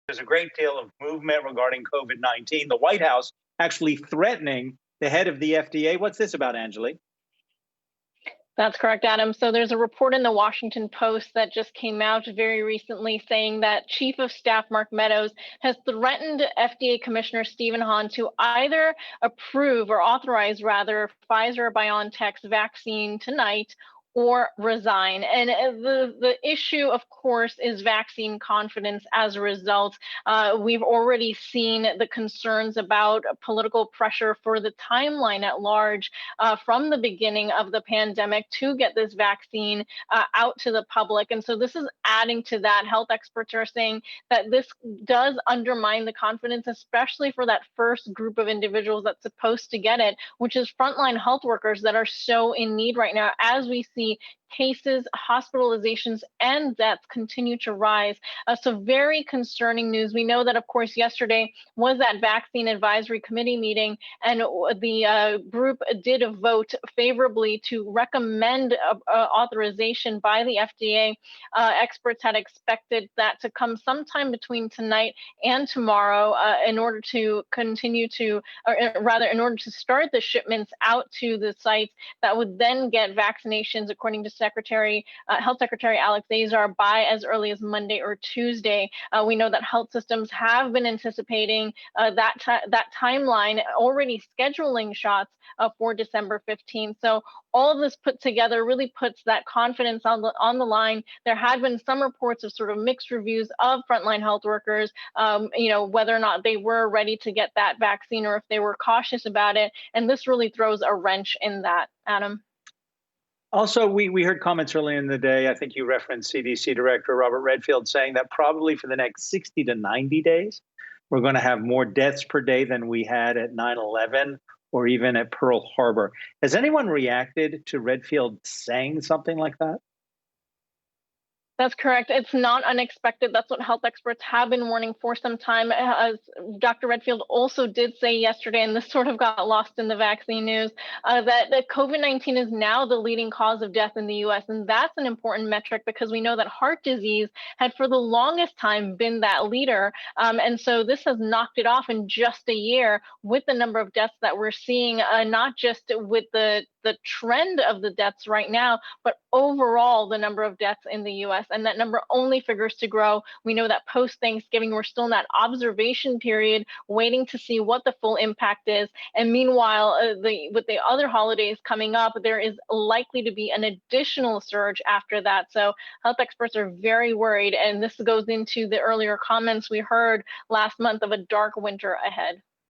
there's a great deal of movement regarding COVID-19. The White House actually threatening the head of the FDA. What's this about, Anjalee? That's correct, Adam. So there's a report in the Washington Post that just came out very recently saying that Chief of Staff Mark Meadows has threatened FDA Commissioner Stephen Hahn to either approve or authorize, rather, Pfizer-BioNTech's vaccine tonight or resign. And the issue, of course, is vaccine confidence as a result. We've already seen the concerns about political pressure for the timeline at large from the beginning of the pandemic to get this vaccine out to the public. And so this is adding to that. Health experts are saying that this does undermine the confidence, especially for that first group of individuals that's supposed to get it, which is frontline health workers that are so in need right now, as we see cases, hospitalizations, and deaths continue to rise. So very concerning news. We know that, of course, yesterday was that vaccine advisory committee meeting, and the group did vote favorably to recommend authorization by the FDA. Experts had expected that to come sometime between tonight and tomorrow in order to continue to, or rather, in order to start the shipments out to the sites that would then get vaccinations, according to Health Secretary Alex Azar, by as early as Monday or Tuesday. We know that health systems have been anticipating that timeline, already scheduling shots for December 15th. So all of this put together really puts that confidence on the line. There had been some reports of sort of mixed reviews of frontline health workers, whether or not they were ready to get that vaccine or if they were cautious about it. And this really throws a wrench in that, Adam. Also, we heard comments earlier in the day. I think you referenced CDC Director Robert Redfield saying that probably for the next 60 to 90 days, we're going to have more deaths per day than we had at 9/11 or even at Pearl Harbor. Has anyone reacted to Redfield saying something like that? That's correct. It's not unexpected. That's what health experts have been warning for some time. As Dr. Redfield also did say yesterday, and this sort of got lost in the vaccine news, that COVID-19 is now the leading cause of death in the US. And that's an important metric because we know that heart disease had for the longest time been that leader. And so this has knocked it off in just a year with the number of deaths that we're seeing, not just with the trend of the deaths right now, but overall the number of deaths in the US. And that number only figures to grow. We know that post-Thanksgiving, we're still in that observation period, waiting to see what the full impact is. And meanwhile, with the other holidays coming up, there is likely to be an additional surge after that. So health experts are very worried. And this goes into the earlier comments we heard last month of a dark winter ahead.